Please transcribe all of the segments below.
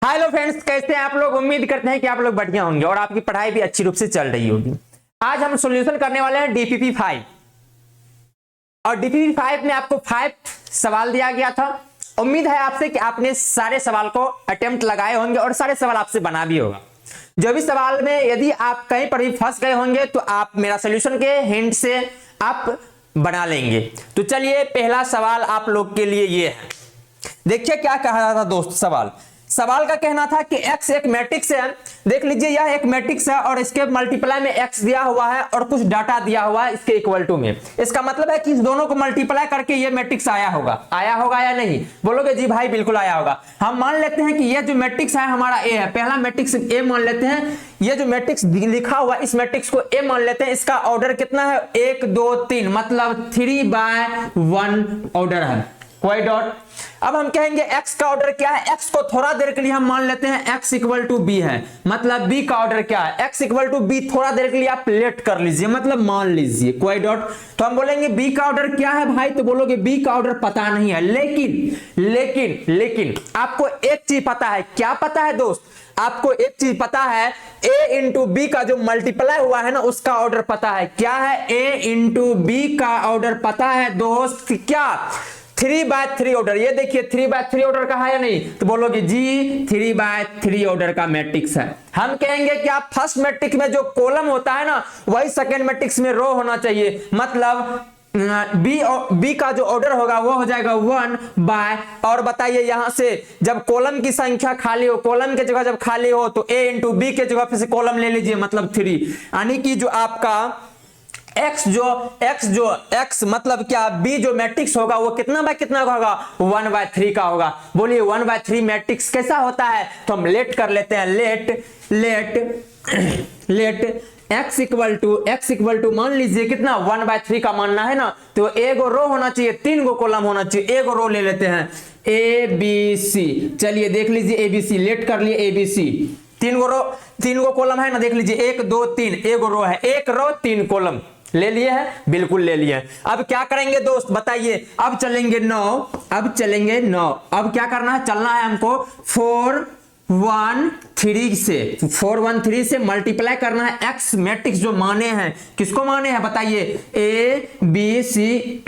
Hello friends, कैसे हैं आप लोग। उम्मीद करते हैं कि आप लोग बढ़िया होंगे और आपकी पढ़ाई भी अच्छी रूप से चल रही होगी। आज हम सॉल्यूशन करने वाले हैं डीपीपी 5 और डीपीपी 5 में आपको 5 सवाल दिया गया था। उम्मीद है आपसे कि आपने सारे सवाल को अटेम्प्ट लगाए होंगे और सारे सवाल आपसे बना भी होगा। जो भी सवाल में यदि आप कहीं पर भी फंस गए होंगे तो आप मेरा सॉल्यूशन के हिंट से आप बना लेंगे। तो चलिए, पहला सवाल आप लोग के लिए ये है। देखिए क्या कह रहा था दोस्त। सवाल का कहना था कि x एक मैट्रिक्स है। देख लीजिए, यह एक मैट्रिक्स है और इसके मल्टीप्लाई में x दिया हुआ है और कुछ डाटा दिया हुआ है इसके इक्वल टू में। इसका मतलब है कि इस दोनों को मल्टीप्लाई करके ये मैट्रिक्स आया होगा या नहीं। बोलोगे जी भाई बिल्कुल आया होगा। हम मान लेते हैं कि ये जो मैट्रिक्स है हमारा ए है। पहला मैट्रिक्स ए मान लेते हैं। ये जो मैट्रिक्स लिखा हुआ इस मैट्रिक्स को ए मान लेते हैं। इसका ऑर्डर कितना है? 1 2 3, मतलब 3/1 ऑर्डर है। कोई डॉट। अब हम कहेंगे x का ऑर्डर क्या है। x को थोड़ा देर के लिए हम मान लेते हैं x इक्वल टू बी है, मतलब b का ऑर्डर क्या है? x equal to b. थोड़ा देर के लिए आप लेट कर लीजिए, मतलब मान लीजिए। कोई डॉट। तो हम बोलेंगे b का ऑर्डर क्या है भाई, तो बोलोगे b का ऑर्डर पता नहीं है। लेकिन आपको एक चीज पता है। क्या पता है दोस्त? आपको एक चीज पता है, a इंटू बी का जो मल्टीप्लाई हुआ है ना उसका ऑर्डर पता है। क्या है? a इंटू बी का ऑर्डर पता है दोस्त। क्या? 3/3 ऑर्डर। ये देखिए 3/3 ऑर्डर का है या नहीं, तो बोलोगे जी 3/3 ऑर्डर का मैट्रिक्स है। हम कहेंगे कि आप फर्स्ट मैट्रिक्स में जो कॉलम होता है ना वही सेकंड मैट्रिक्स में रो होना चाहिए। मतलब बी का जो ऑर्डर होगा वो हो जाएगा 1/। और बताइए यहां से जब कॉलम की संख्या खाली हो, कॉलम की जगह जब खाली हो तो a इंटू बी के जगह पे से कॉलम ले लीजिए, मतलब 3। यानी कि जो आपका x मतलब क्या, b जो मैट्रिक्स होगा वो कितना बाय कितना होगा? 1/3 का होगा। बोलिए 1/3 मैट्रिक्स कैसा होता है? तो हम लेट कर लेते हैं। लेट x इक्वल टू मान लीजिए कितना? 1/3 का मानना है ना, तो एक रो होना चाहिए, 3 कॉलम होना चाहिए। एक रो ले लेते हैं ए बी सी। चलिए देख लीजिए ए बी सी, लेट कर लिए ए बी सी। 3 कॉलम है ना, देख लीजिए 1 2 3। एक रो है, एक रो 3 कॉलम ले लिए हैं, बिल्कुल ले लिए हैं। अब क्या करेंगे दोस्त बताइए? अब चलेंगे 9। अब क्या करना है? चलना है हमको 413 से मल्टीप्लाई करना है x मैट्रिक्स जो माने हैं। किसको माने हैं बताइए? ए बी सी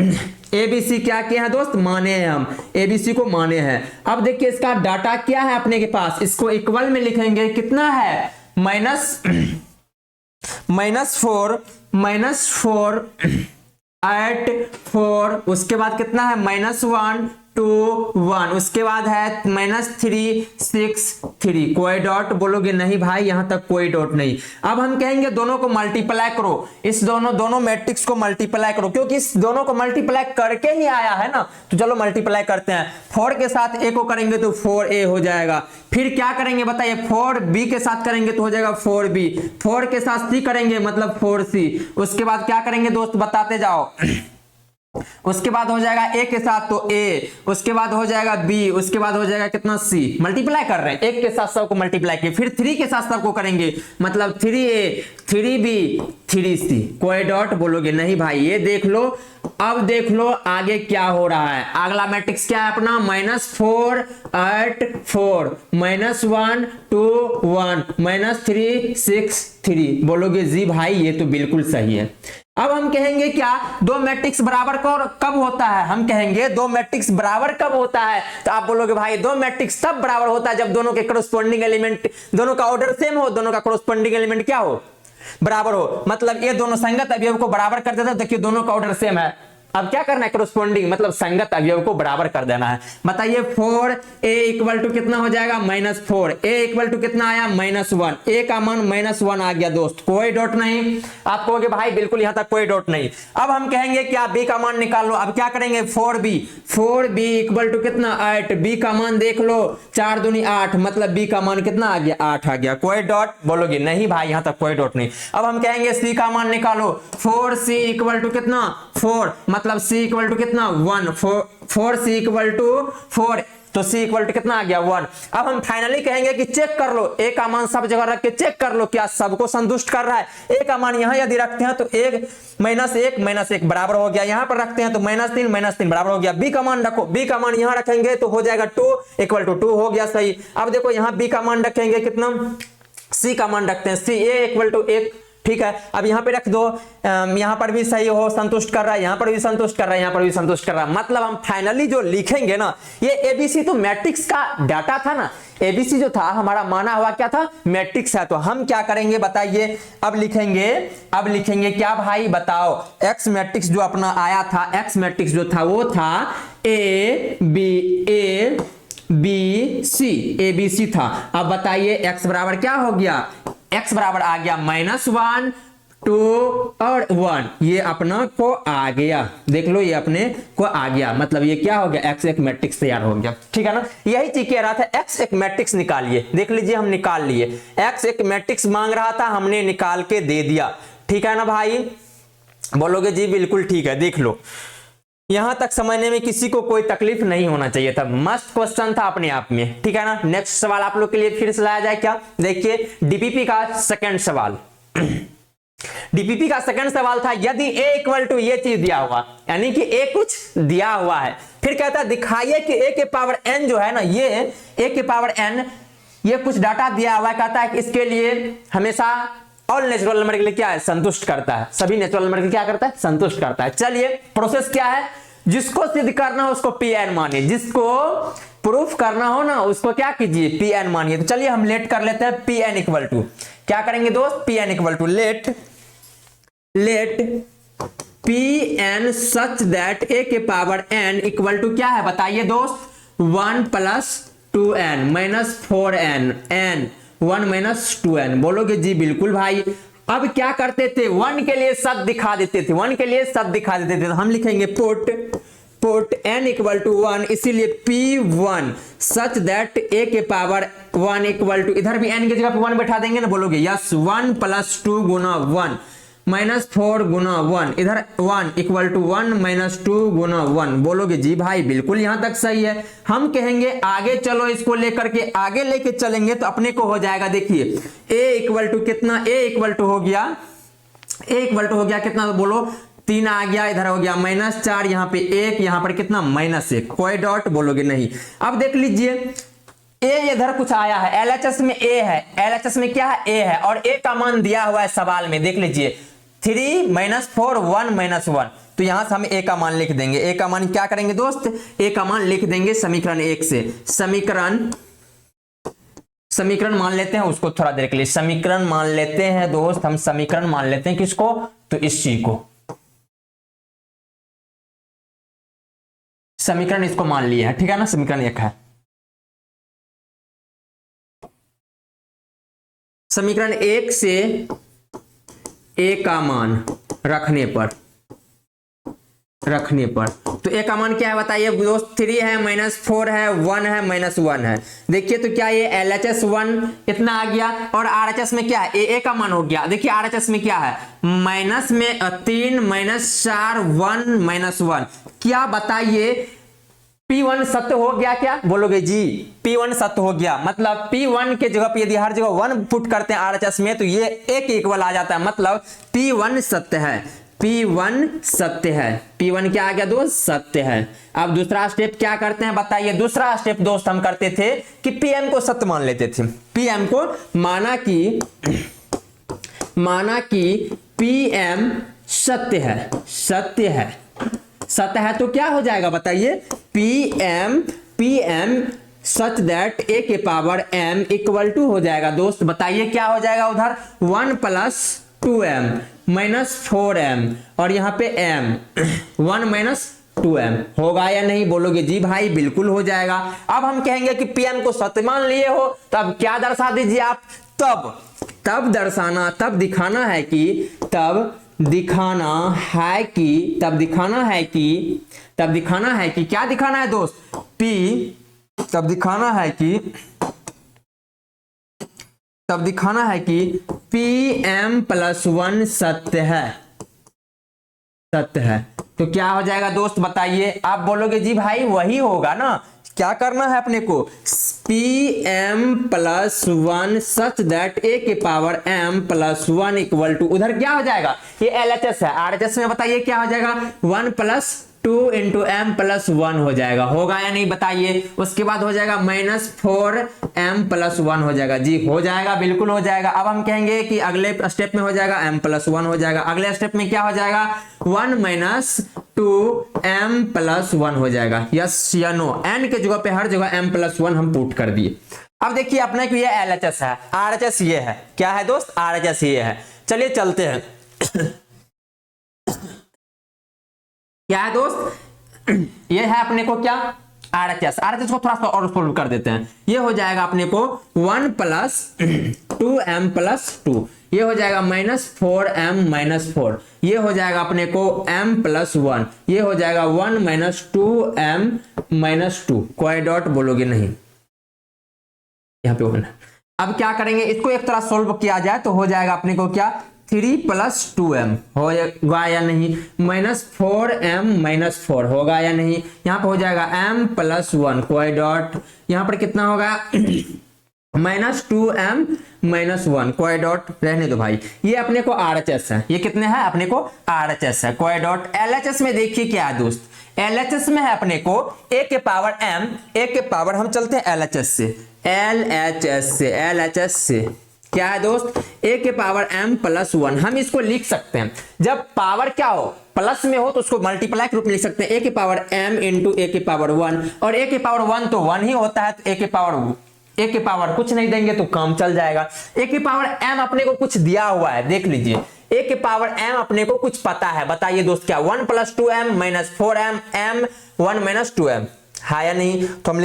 क्या किया है दोस्त? माने हैं। हम ए बी सी को माने हैं। अब देखिए इसका डाटा क्या है अपने के पास। इसको इक्वल में लिखेंगे। कितना है? -4 8 4। उसके बाद कितना है? -1 2 1। उसके बाद है -3 6 3। कोई डॉट? बोलोगे नहीं भाई यहां तक कोई डॉट नहीं। अब हम कहेंगे दोनों को मल्टीप्लाई करो। इस दोनों मैट्रिक्स को मल्टीप्लाई करो, क्योंकि इस दोनों को मल्टीप्लाई करके ही आया है ना। तो चलो मल्टीप्लाई करते हैं। 4 के साथ a को करेंगे तो 4a हो जाएगा। फिर क्या करेंगे बताइए? 4b के साथ करेंगे तो हो जाएगा 4b। 4 के साथ c करेंगे मतलब 4c। उसके बाद क्या करेंगे दोस्त बताते जाओ। उसके बाद हो जाएगा a के साथ तो a, उसके बाद हो जाएगा b, उसके बाद हो जाएगा कितना? c। मल्टीप्लाई कर रहे हैं, एक के साथ सबको मल्टीप्लाई किए। फिर 3 के साथ सबको करेंगे, मतलब 3a 3b 3c। कोई डॉट? बोलोगे नहीं भाई। ये देख लो। अब देख लो आगे क्या हो रहा है। अगला मैट्रिक्स क्या है अपना? -4 8 4 -1 2 1 -3 6 3। बोलोगे जी भाई ये तो बिल्कुल सही है। अब हम कहेंगे क्या? दो मैट्रिक्स बराबर कब होता है? हम कहेंगे दो मैट्रिक्स बराबर कब होता है? तो आप बोलोगे भाई दो मैट्रिक्स तब बराबर होता है जब दोनों के कॉरस्पॉन्डिंग एलिमेंट, दोनों का ऑर्डर सेम हो, दोनों का कॉरस्पॉन्डिंग एलिमेंट क्या हो? बराबर हो। मतलब ये दोनों संगत अवयव को बराबर कर देता है। देखिए दोनों का ऑर्डर सेम है। अब क्या करना है? कॉरस्पॉन्डिंग मतलब संगत अवयव को बराबर कर देना है। बताइए 4a इक्वल टू कितना हो जाएगा? -4। a इक्वल टू कितना आया? -1। a का मान -1 आ गया दोस्त। कोई डॉट नहीं। आप कहोगे भाई बिल्कुल यहां तक कोई डॉट नहीं। अब हम कहेंगे कि आप b का मान निकाल लो। अब क्या करेंगे? 4b इक्वल टू कितना? 8। b का मान देख लो, 4 दूनी 8, मतलब b का मान कितना आ गया? 8 आ गया। कोई डॉट? बोलोगे नहीं भाई यहां तक कोई डॉट नहीं। अब हम कहेंगे c का मान निकालो। 4c इक्वल टू कितना? 4, मतलब c इक्वल टू कितना? 1। 4c इक्वल टू 4 तो c इक्वल टू कितना आ गया 1। अब हम फाइनली कहेंगे कि चेक कर लो, a का मान सब जगह रख के चेक कर लो क्या सबको संतुष्ट कर रहा है। a का मान यहां यदि रखते हैं तो 1 माइनस 1 बराबर हो गया, यहां पर रखते हैं तो -3 बराबर हो गया। b का मान रखो, b का मान यहां रखेंगे तो हो जाएगा 2 इक्वल टू 2 हो गया सही। अब देखो यहां b का मान रखेंगे कितना, c का मान रखते हैं c a इक्वल टू 1, ठीक है। अब यहाँ पे रख दो, यहाँ पर भी सही हो संतुष्ट कर रहा है, यहाँ पर भी संतुष्ट कर रहा है, यहाँ पर भी संतुष्ट कर रहा है। मतलब हम फाइनली जो लिखेंगे ना, ये एबीसी तो मैट्रिक्स का डाटा था ना, एबीसी जो था हमारा माना हुआ क्या था, मैट्रिक्स है। तो हम क्या करेंगे बताइए, अब लिखेंगे क्या भाई बताओ, एक्स मैट्रिक्स जो अपना आया था, एक्स मैट्रिक्स जो था वो था ए बी सी था। अब बताइए x बराबर क्या हो गया, x बराबर आ गया -1 2 और 1, ये अपना को आ गया, देख लो ये अपने को आ गया। मतलब ये क्या हो गया, x एक मैट्रिक्स तैयार हो गया, ठीक है ना। यही चीज कह रहा था, x एक मैट्रिक्स निकालिए, देख लीजिए हम निकाल लिए, x एक मैट्रिक्स मांग रहा था, हमने निकाल के दे दिया, ठीक है ना भाई। बोलोगे जी बिल्कुल ठीक है, देख लो यहां तक समझने में किसी को कोई तकलीफ नहीं होना चाहिए था, मस्त क्वेश्चन था अपने आप में, ठीक है ना। नेक्स्ट सवाल आप लोग के लिए फिर से लाया जाए क्या, देखिए डीपीपी का सेकंड सवाल डीपीपी का सेकंड सवाल था, यदि a इक्वल टू ये चीज दिया हुआ, यानी कि a कुछ दिया हुआ है, फिर कहता है दिखाइए कि a के पावर n जो है ना, ये a के पावर n ये कुछ डाटा दिया हुआ है, कहता है कि इसके लिए हमेशा ऑल नेचुरल नंबर के लिए क्या है, संतुष्ट करता है, सभी नेचुरल नंबर के लिए क्या करता है, संतुष्ट करता है। चलिए प्रोसेस क्या है, जिसको सिद्ध करना हो उसको Pn मानिए, जिसको प्रूफ करना हो ना उसको क्या कीजिए, Pn मानिए। तो चलिए हम लेट कर लेते हैं, Pn इक्वल टू क्या करेंगे दोस्त, Pn equal to let Pn such that a के पावर n इक्वल टू क्या है बताइए दोस्त, 1 + 2n -4n n 1 - 2n। बोलोगे जी बिल्कुल भाई। अब क्या करते थे, 1 के लिए सच दिखा देते थे, 1 के लिए सच दिखा देते थे, तो हम लिखेंगे पुट n इक्वल टू 1, इसीलिए P1 सच दैट a के पावर 1 इक्वल टू, इधर भी n की जगह पे 1 बैठा देंगे ना, बोलोगे यस 1 + 2 गुना 1 -4 गुना 1, इधर 1 इक्वल टू 1 - 2 गुना 1। बोलोगे जी भाई बिल्कुल यहां तक सही है। हम कहेंगे आगे चलो, इसको लेकर के आगे लेके चलेंगे तो अपने को हो जाएगा, देखिए a इक्वल टू कितना, a इक्वल टू हो गया कितना, तो बोलो 3 आ गया, इधर हो गया -4, यहाँ पे 1, यहाँ पर कितना -1, कोई डॉट, बोलोगे नहीं। अब देख लीजिए a इधर कुछ आया है, LHS में a है, LHS में क्या है, a है, और a का मान दिया हुआ है सवाल में, देख लीजिए 3 - 4 1 - 1, तो यहां से हम a का मान लिख देंगे। a का मान क्या करेंगे दोस्त, a का मान लिख देंगे समीकरण 1 से, समीकरण मान लेते हैं उसको थोड़ा देर के लिए, समीकरण मान लेते हैं दोस्त, हम समीकरण मान लेते हैं किसको, तो इस चीज को, समीकरण इसको मान लिया है, ठीक है ना, समीकरण 1 है। समीकरण 1 से a का मान रखने पर तो a का मान क्या है बताइए दोस्त, 3 है -4 है 1 है -1 है। देखिए तो क्या ये LHS 1 इतना आ गया, और RHS में क्या है, a का मान हो गया। देखिए RHS में क्या है, माइनस में 3 -4 1 -1, क्या बताइए P1 सत्य हो गया क्या, बोलोगे जी P1 सत्य हो गया। मतलब P1 के जगह पे यदि हर जगह 1 पुट करते हैं RHS में तो ये एक इक्वल आ जाता है, मतलब P1 सत्य है, P1 सत्य है, P1 क्या आ गया दोस्त, सत्य है। अब दूसरा स्टेप क्या करते हैं बताइए, दूसरा स्टेप दोस्त हम करते थे कि Pm को सत्य मान लेते थे, Pm को माना कि Pm सत्य है तो क्या हो जाएगा बताइए, Pm सच दैट a के पावर m इक्वल टू हो जाएगा दोस्त, बताइए क्या हो जाएगा, उधर 1 + 2m -4m और यहाँ पे m 1 - 2m होगा या नहीं, बोलोगे जी भाई बिल्कुल हो जाएगा। अब हम कहेंगे कि Pm को सत्य मान लिए हो, तब क्या दर्शा दीजिए आप, तब दिखाना है कि क्या दिखाना है दोस्त, तब दिखाना है कि Pm + 1 सत्य है, तो क्या हो जाएगा दोस्त बताइए। आप बोलोगे जी भाई वही होगा ना, क्या करना है अपने को, P M plus one such that A K power M plus one equal to, उधर क्या हो जाएगा, ये एलएचएस है, आरएचएस में बताइए क्या हो जाएगा, one plus two into m plus one हो जाएगा, होगा या नहीं बताइए। उसके बाद हो जाएगा minus four m plus one हो जाएगा, जी हो जाएगा, बिल्कुल हो जाएगा। अब हम कहेंगे कि अगले स्टेप में हो जाएगा एम प्लस वन हो जाएगा, अगले स्टेप में क्या हो जाएगा, one minus two m plus one हो जाएगा, यस या नो। एन के जगह पे हर जगह एम प्लस वन हम पुट कर दिए। अब देखिए अपने को ये एलएचएस है, आरएचएस ये है, क्या है दोस्त, आरएचएस ये है। चलिए चलते हैं क्या है दोस्त, ये है अपने को क्या, आरएचएस। आरएचएस को थोड़ा सा और सोल्व कर देते हैं। ये हो जाएगा अपने को one plus two m plus two, ये हो जाएगा minus four m minus four, ये हो जाएगा अपने को एम प्लस वन, ये हो जाएगा one minus two M minus two, कोई डॉट बोलोगे नहीं, यहाँ पे वन। अब क्या करेंगे, इसको एक तरह सोल्व किया जाए तो हो जाएगा अपने को क्या, थ्री प्लस टू एम होगा या नहीं, minus four m minus four होगा या नहीं, यहाँ पे हो जाएगा एम प्लस वन, कोई डॉट, यहाँ पर कितना होगा minus two M minus one, कोई डॉट, रहने दो भाई। ये अपने को आरएचएस है, ये कितने हैं अपने को आरएचएस है, कोई डॉट। एलएचएस में देखिए क्या है दोस्त, एलएचएस में है अपने को ए के पावर एम, ए के पावर, हम चलते हैं एलएचएस से, एलएचएस से, एलएचएस से क्या है दोस्त, ए K power M plus one. हम इसको लिख सकते हैं, जब पावर क्या हो प्लस में हो तो उसको मल्टीप्लाई के रूप में लिख सकते हैं, ए के पावर एम इंटू ए के पावर वन, और ए के पावर वन तो वन ही होता है, तो ए के पावर कुछ नहीं देंगे तो काम चल जाएगा। ए के पावर एम अपने को कुछ दिया हुआ है, देख लीजिए, ए के पावर एम अपने को कुछ पता है, बताइए दोस्त क्या, one plus two M minus four m, m one minus two m, है या नहीं। तो हम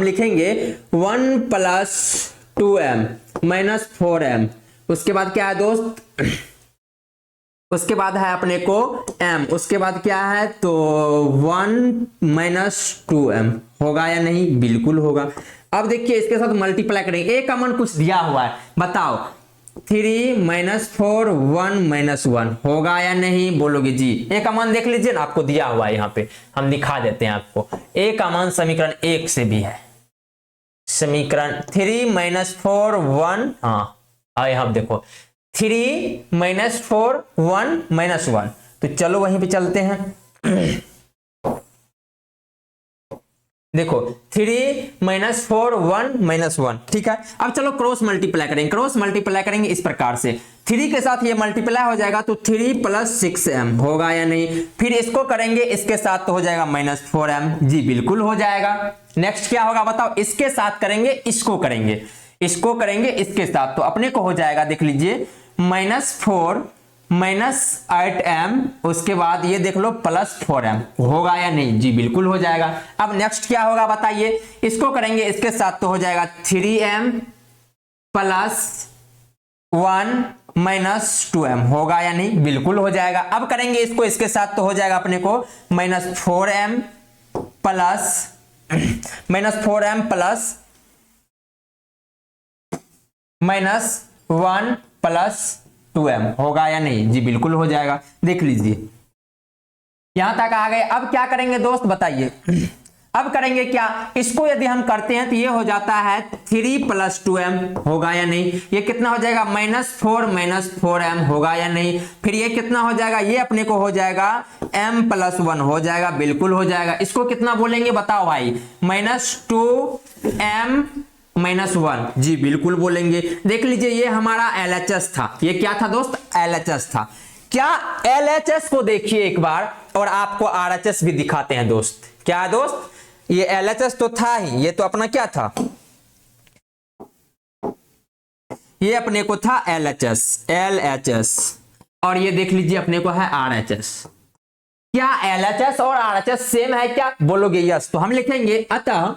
लिखेंगे one plus two M minus four m, उसके बाद क्या है दोस्त, उसके बाद है अपने को m, उसके बाद क्या है तो वन माइनस टू एम, होगा या नहीं, बिल्कुल होगा। अब देखिए इसके साथ मल्टीप्लाई करेंगे, a का मान कुछ दिया हुआ है, बताओ, three minus four one minus one, होगा या नहीं बोलोगे जी। a का मान देख लीजिए ना, आपको दिया हुआ है, यहाँ पे हम दिखा देते हैं आपको, a का मान समीकरण एक से भी है, समीकरण थ्री माइनस फोर वन, हाँ यहाँ देखो three minus four one minus one, तो चलो वहीं पे चलते हैं देखो three minus four one minus one, ठीक है। अब चलो क्रॉस मल्टीप्लाई करेंगे, क्रॉस मल्टीप्लाई करेंगे इस प्रकार से, थ्री के साथ ये मल्टीप्लाई हो जाएगा तो थ्री प्लस सिक्स एम, होगा या नहीं। फिर इसको करेंगे इसके साथ तो हो जाएगा माइनस फोर एम, जी बिल्कुल हो जाएगा। नेक्स्ट क्या होगा बताओ, इसके साथ करेंगे, इसको करेंगे इसके साथ, तो अपने को हो जाएगा देख लीजिए minus four minus eight m, उसके बाद ये देख लो प्लस फोर एम, होगा या नहीं, जी बिल्कुल हो जाएगा। अब नेक्स्ट क्या होगा बताइए, इसको करेंगे इसके साथ तो हो जाएगा three m plus one minus two m, होगा या नहीं, बिल्कुल हो जाएगा। अब करेंगे इसको इसके साथ तो हो जाएगा अपने को minus four m plus minus one plus two m, होगा या नहीं, जी बिल्कुल हो जाएगा। देख लीजिए यहां तक आ गए। अब क्या करेंगे दोस्त बताइए, अब करेंगे क्या, इसको यदि हम करते हैं तो ये हो जाता है थ्री प्लस टू एम, होगा या नहीं, ये कितना हो जाएगा माइनस फोर एम, होगा या नहीं। फिर ये कितना हो जाएगा, ये अपने को हो जाएगा एम प्लस वन, हो जाएगा, बिल्कुल हो जाएगा। इसको कितना बोलेंगे बताओ भाई, minus two M minus one, जी बिल्कुल बोलेंगे। देख लीजिए ये हमारा एलएचएस था, ये क्या था दोस्त, एलएचएस था। क्या एलएचएस को देखिए एक बार और आपको आरएचएस भी दिखाते हैं दोस्त। क्या है दोस्त, ये एलएचएस तो था ही, ये तो अपना क्या था, ये अपने को था एलएचएस, और ये देख लीजिए अपने को है आरएचएस। क्या एलएचएस और आरएचएस सेम है क्या, बोलोगे यस, तो हम लिखेंगे अतः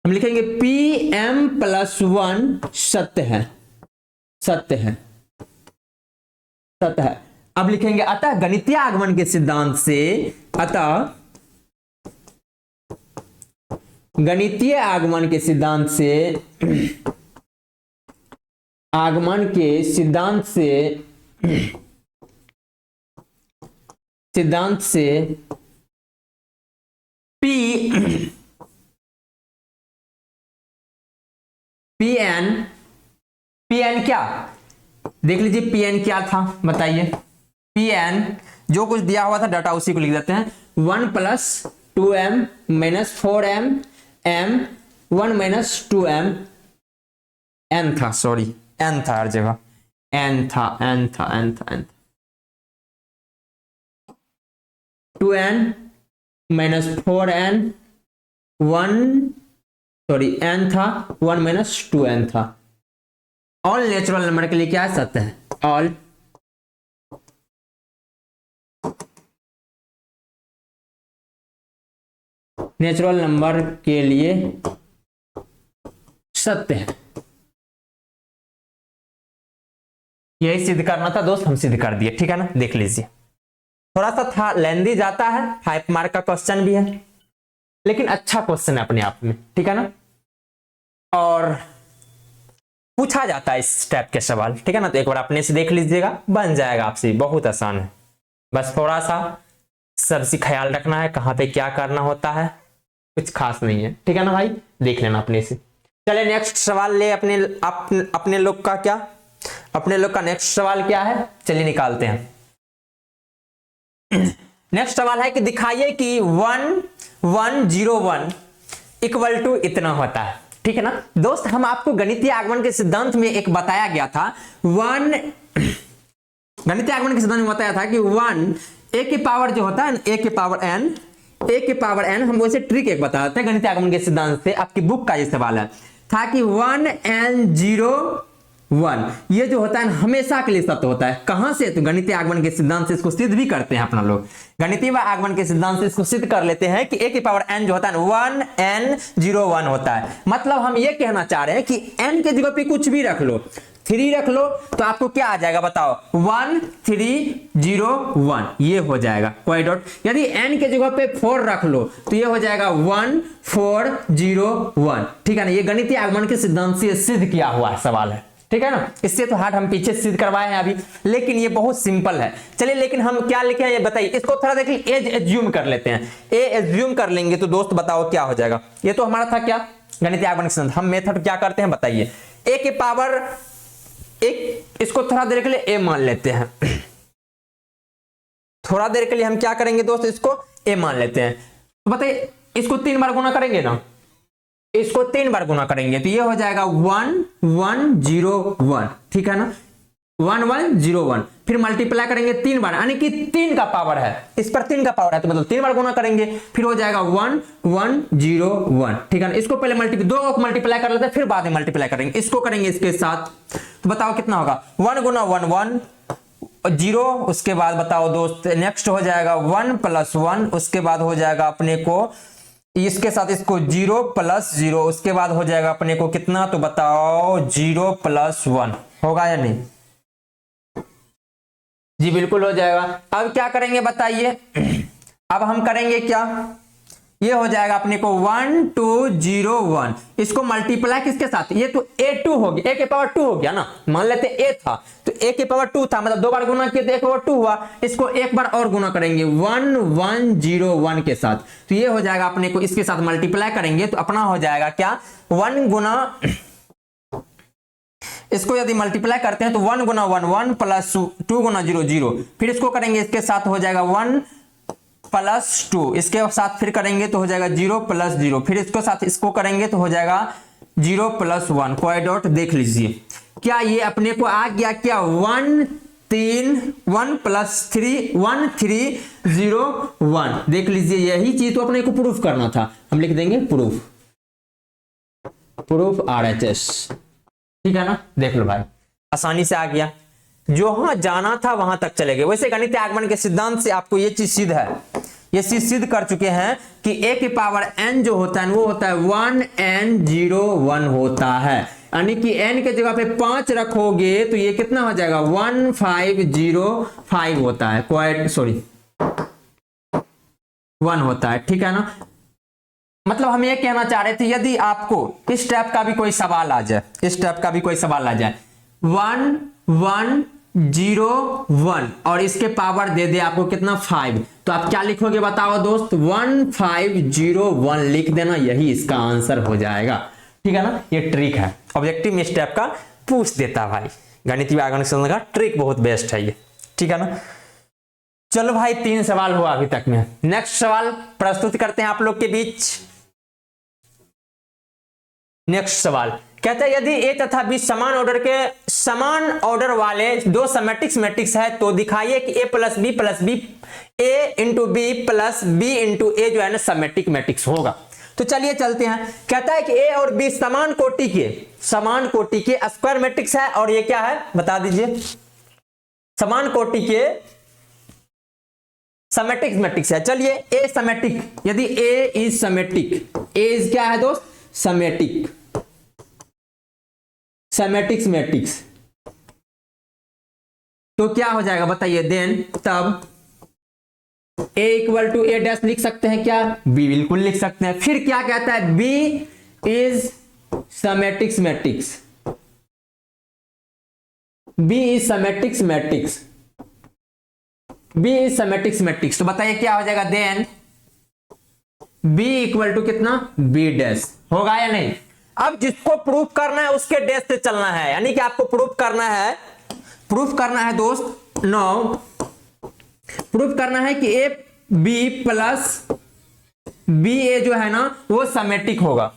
हम लिखेंगे पी एम प्लस वन सत्य है। अब लिखेंगे अतः गणितीय आगमन के सिद्धांत से, अतः गणितीय आगमन के सिद्धांत से सिद्धांत से पी एन क्या, देख लीजिए पी एन क्या था बताइए। पी एन जो कुछ दिया हुआ था डाटा उसी को लिख देते हैं। 1 + 2m - 4m m 1 - 2m n था, सॉरी n था हर जगह, n था 2n - 4n 1 सॉरी n था 1 - 2n था। ऑल नेचुरल नंबर के लिए क्या है, सत्य है। ऑल नेचुरल नंबर के लिए सत्य है। यही सिद्ध करना था दोस्त, हम सिद्ध कर दिए, ठीक है ना। देख लीजिए थोड़ा सा था लेंदी जाता है, 5 मार्क का क्वेश्चन भी है, लेकिन अच्छा क्वेश्चन है अपने आप में, ठीक है ना। और पूछा जाता है इस टाइप के सवाल, ठीक है ना। तो एक बार अपने से देख लीजिएगा, बन जाएगा आपसे, बहुत आसान है। बस थोड़ा सा सबसे ख्याल रखना है कहाँ पे क्या करना होता है, कुछ खास नहीं है, ठीक है ना भाई। देख लेना अपने से। चले नेक्स्ट सवाल ले अपने लोग का क्या, अपने लोग का नेक्स्ट सवाल क्या है, चलिए निकालते हैं। नेक्स्ट सवाल है कि दिखाइए कि 1101 = इतना होता है, ठीक है ना दोस्त। हम आपको गणितीय आगमन के सिद्धांत में एक बताया गया था, गणितीय आगमन के सिद्धांत में बताया था कि 1 a की पावर जो होता है a की पावर n, हम वैसे ट्रिक एक बताते हैं गणितीय आगमन के सिद्धांत से। आपकी बुक का ये सवाल है था कि 1n01 ये जो होता है हमेशा के लिए सत्य होता है। कहां से, तो गणितीय आगमन के सिद्धांत से इसको सिद्ध भी करते हैं अपना लोग। गणितीय आगमन के सिद्धांत से इसको सिद्ध कर लेते हैं कि a की पावर n जो होता है 1n01 होता है। मतलब हम ये कहना चाह रहे हैं कि n के जगह पे कुछ भी रख लो, 3 रख लो, तो आपको क्या आ जाएगा बताओ, 1301 ये हो जाएगा, कोई डॉट। यदि n के जगह पे 4 रख लो तो ये हो जाएगा 1401, ठीक है ना। ये गणितीय आगमन के सिद्धांत से सिद्ध किया हुआ सवाल है, ठीक है ना। इससे तो हार्ड हम पीछे सिद्ध करवाए हैं अभी, लेकिन ये बहुत सिंपल है। चलिए लेकिन हम क्या लिखे हैं ये बताइए। इसको थोड़ा देखिए एज एज्यूम कर लेते हैं। ए एज्यूम कर लेंगे तो दोस्त बताओ क्या हो जाएगा। ये तो हमारा था क्या, गणितीय आगमन के सिद्धांत। हम मेथड क्या करते हैं बताइए। ए की पावर एक, इसको थोड़ा देर के लिए ए मान लेते हैं। थोड़ा देर के लिए हम क्या करेंगे दोस्त, इसको ए मान लेते हैं। तो बताइए इसको 3 बार गुना करेंगे ना, इसको 3 बार गुना करेंगे तो ये हो जाएगा 1101, ठीक है ना। 1101 फिर मल्टीप्लाई करेंगे 3 बार, यानी कि 3 का पावर है, इस पर 3 का पावर है तो मतलब 3 बार गुना करेंगे, फिर हो जाएगा 1101, ठीक है ना। इसको पहले दो मल्टीप्लाई कर लेते हैं, फिर बाद में मल्टीप्लाई करेंगे। इसको करेंगे इसके साथ तो बताओ कितना होगा, 1 गुना 1 1 0। उसके बाद बताओ दोस्त नेक्स्ट हो जाएगा 1 + 1, उसके बाद हो जाएगा अपने को इसके साथ इसको 0 + 0, उसके बाद हो जाएगा अपने को कितना, तो बताओ 0 + 1 होगा या नहीं। जी बिल्कुल हो जाएगा। अब क्या करेंगे बताइए, अब हम करेंगे क्या, ये हो जाएगा अपने को 1201, इसको मल्टीप्लाई किसके साथ, ये तो a2 हो गया, a के पावर 2 हो गया ना। मान लेते a था तो a के पावर 2 था, मतलब 2 बार गुना किया तो a के पावर 2 हुआ। इसको एक बार और गुना करेंगे 1101 के साथ, तो ये हो जाएगा अपने को इसके साथ मल्टीप्लाई करेंगे तो अपना हो जाएगा क्या, 1 गुना, इसको यदि मल्टीप्लाई करते हैं तो 1 गुना 1 1 + 2 गुना 0 0, फिर इसको करेंगे इसके साथ हो जाएगा 1 + 2, इसके साथ फिर करेंगे तो हो जाएगा 0 + 0, फिर इसके साथ इसको करेंगे तो हो जाएगा 0 + 1, कोई डॉट। देख लीजिए क्या ये अपने को आ गया क्या, 1 + 3 1301। देख लीजिए यही चीज तो अपने को प्रूफ करना था, हम लिख देंगे प्रूफ RHS, ठीक है ना। देख लो भाई आसानी से आ गया, जो जाना था वहां तक चले गए। वैसे गणितीय आगमन के सिद्धांत से आपको ये चीज सिद्ध है, ये चीज सिद्ध कर चुके हैं कि a की पावर n जो होता है वो होता है 1n01 होता है, यानी कि n के जगह पे 5 रखोगे तो ये कितना हो जाएगा 1505 होता है, कोई सॉरी 1 होता है, ठीक है ना। मतलब हम ये कहना चाह रहे थे यदि आपको इस टाइप का भी कोई सवाल आ जाए, 1 1 1 और इसके पावर दे दे आपको कितना 5, तो आप क्या लिखोगे बताओ दोस्त, 1501 लिख देना, यही इसका आंसर हो जाएगा। ठीक है ना, ये ट्रिक है, ऑब्जेक्टिव में इस टाइप का पूछ देता भाई, गणितीय आगमन का ट्रिक बहुत बेस्ट है ये। ठीक है ना, चलो भाई 3 सवाल हुआ अभी तक में। नेक्स्ट सवाल प्रस्तुत करते हैं आप लोग के बीच। नेक्स्ट सवाल कहता है यदि ए तथा बी समान ऑर्डर वाले दो सिमेट्रिक मैट्रिक्स है तो दिखाइए कि A plus B A into B plus B into A जो है ना सिमेट्रिक मैट्रिक्स होगा। तो चलिए चलते हैं। कहता है कि ए और बी समान कोटि के स्क्वायर मैट्रिक्स है, और ये क्या है बता दीजिए, समान कोटि के सिमेट्रिक मैट्रिक्स है। चलिए ए सिमेट्रिक, यदि ए इज सिमेट्रिक, ए इज क्या है दोस्त, सिमेट्रिक मैट्रिक्स, तो क्या हो जाएगा बताइए, देन तब a equal to a dash लिख सकते हैं क्या, b बिल्कुल लिख सकते हैं। फिर क्या कहता है, b is symmetric matrix, b is symmetric matrix, तो बताइए क्या हो जाएगा, देन b इक्वल टू कितना, b डैश होगा या नहीं। अब जिसको प्रूफ करना है उसके डैश से चलना है, यानी कि आपको प्रूफ करना है दोस्त, प्रूफ करना है कि ए बी प्लस बी ए जो है ना वो सिमेट्रिक होगा,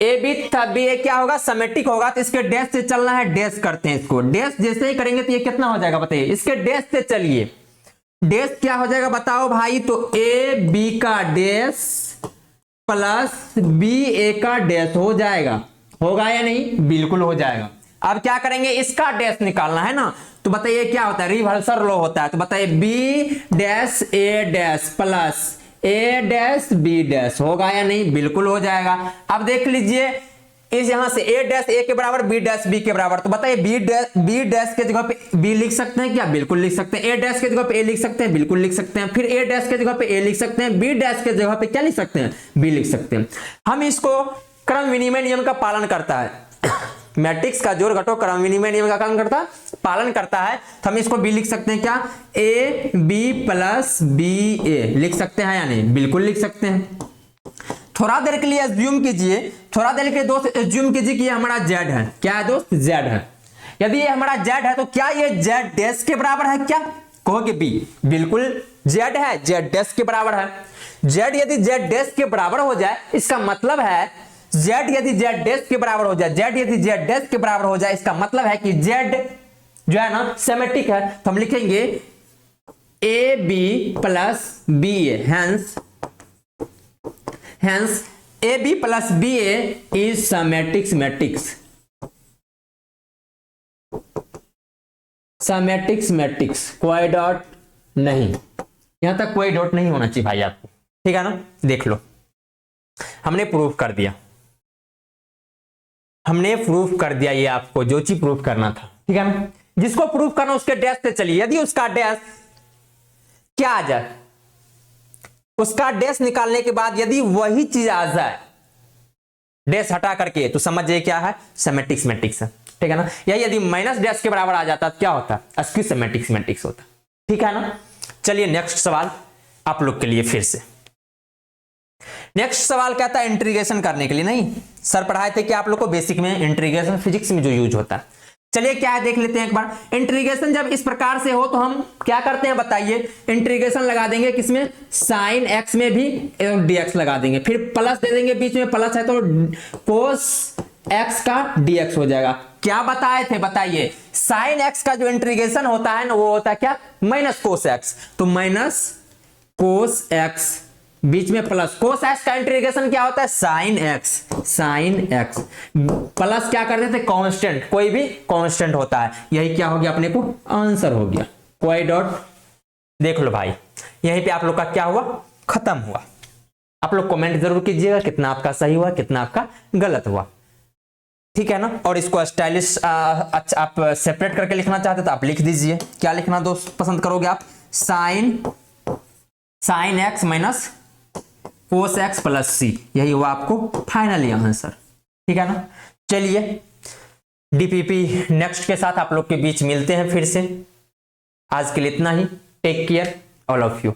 ए बी था बी ए क्या होगा, सिमेट्रिक होगा, तो इसके डैश से चलना है। डैश करते हैं इसको, डैश जैसे ही करेंगे तो ये कितना हो जाएगा बताइए, इसके डैश से चलिए, डैश क्या हो जाएगा बताओ भाई, तो ए बी का डैश प्लस बी ए का डैश हो जाएगा, होगा या नहीं, बिल्कुल हो जाएगा। अब क्या करेंगे, इसका डैश निकालना है ना, तो बताइए क्या होता है, रिवर्सल लॉ होता है, तो बताइए बी डैश ए डैश प्लस ए डैश बी डैश होगा या नहीं, बिल्कुल हो जाएगा। अब देख लीजिए इस यहां से ए डैश ए के बराबर बी डैश बी के बराबर, तो बताइए बी डैश के जगह पे बी लिख सकते हैं क्या, बिल्कुल लिख सकते हैं। ए डैश के जगह पे ए लिख सकते हैं, बिल्कुल लिख सकते हैं। फिर ए डैश के जगह पे ए लिख सकते हैं, बी डैश के जगह पे क्या लिख सकते हैं, बी लिख सकते हैं। हम इसको क्रम विनिमय नियम का पालन करता है, मैट्रिक्स का जोड़ घटाओ क्रम विनिमय नियम का पालन करता है, तो हम इसको बी लिख सकते हैं क्या, ए बी प्लस बी ए लिख सकते हैं या नहीं, बिल्कुल लिख सकते हैं। थोड़ा देर के लिए एज्यूम कीजिए, थोड़ा देर के लिए दोस्त एज्यूम कीजिए कि ये हमारा जेड है, क्या है दोस्त, जेड है। यदि ये हमारा जेड है तो क्या ये जेड डैश के बराबर है क्या, कहोगे बी, बिल्कुल जेड है, जेड डैश के बराबर है। जेड यदि जेड डैश के बराबर हो जाए, इसका मतलब है जेड यदि जेड डैश के बराबर हो जाए, जेड यदि जेड डैश के बराबर हो जाए, इसका मतलब है कि जेड जो है ना सिमेट्रिक है, तो हम लिखेंगे a b plus B a, hence a b plus B a is symmetric matrix, कोई डॉट नहीं, यहां तक कोई डॉट नहीं होना चाहिए भाई आपको, ठीक है ना। देख लो हमने प्रूफ कर दिया, ये आपको जो चीज प्रूफ करना था, ठीक है ना। जिसको प्रूफ करना उसके डैश से चलिए, यदि उसका डैश क्या आ जाए, उसका डैश निकालने के बाद यदि वही चीज आ जाए डैश हटा करके, तो समझिए क्या है, सिमेट्रिक मैट्रिक्स है, ठीक है ना। या यदि माइनस डैश के बराबर आ जाता तो क्या होता, स्क्वायर सिमेट्रिक मैट्रिक्स होता, ठीक है ना। चलिए नेक्स्ट सवाल आप लोग के लिए फिर से। नेक्स्ट सवाल कहता है इंटीग्रेशन करने के लिए, नहीं सर पढ़ाए थे कि आप लोग को बेसिक में इंटीग्रेशन फिजिक्स में जो यूज होता है, चलिए क्या है देख लेते हैं एक बार। इंटीग्रेशन जब इस प्रकार से हो तो हम क्या करते हैं बताइए, इंटीग्रेशन लगा देंगे किसमें, साइन एक्स में भी और डीएक्स लगा देंगे, फिर प्लस दे देंगे, बीच में प्लस है तो कोस एक्स का डीएक्स हो जाएगा। क्या बताए थे बताइए, साइन एक्स का जो इंटीग्रेशन होता है ना वो होता है क्या, माइनस कोस एक्स, तो माइनस कोस एक्स बीच में प्लस, कोस एक्स का इंटीग्रेशन क्या होता है, साइन एक्स प्लस क्या कर देते, कांस्टेंट, कोई भी कांस्टेंट होता है, यही क्या हो गया अपने को आंसर हो गया, कोई डॉट। देख लो भाई यहीं पे आप लोग का क्या हुआ, खत्म हुआ। आप लोग कमेंट जरूर कीजिएगा कितना आपका सही हुआ कितना आपका गलत हुआ, ठीक है ना। और इसको स्टाइलिश अच्छा आप सेपरेट करके लिखना चाहते तो आप लिख दीजिए, क्या लिखना दोस्त पसंद करोगे आप, sine X minus cos X plus C, यही हुआ आपको फाइनली आंसर, ठीक है ना। चलिए डीपीपी नेक्स्ट के साथ आप लोग के बीच मिलते हैं फिर से। आज के लिए इतना ही। Take care all of you.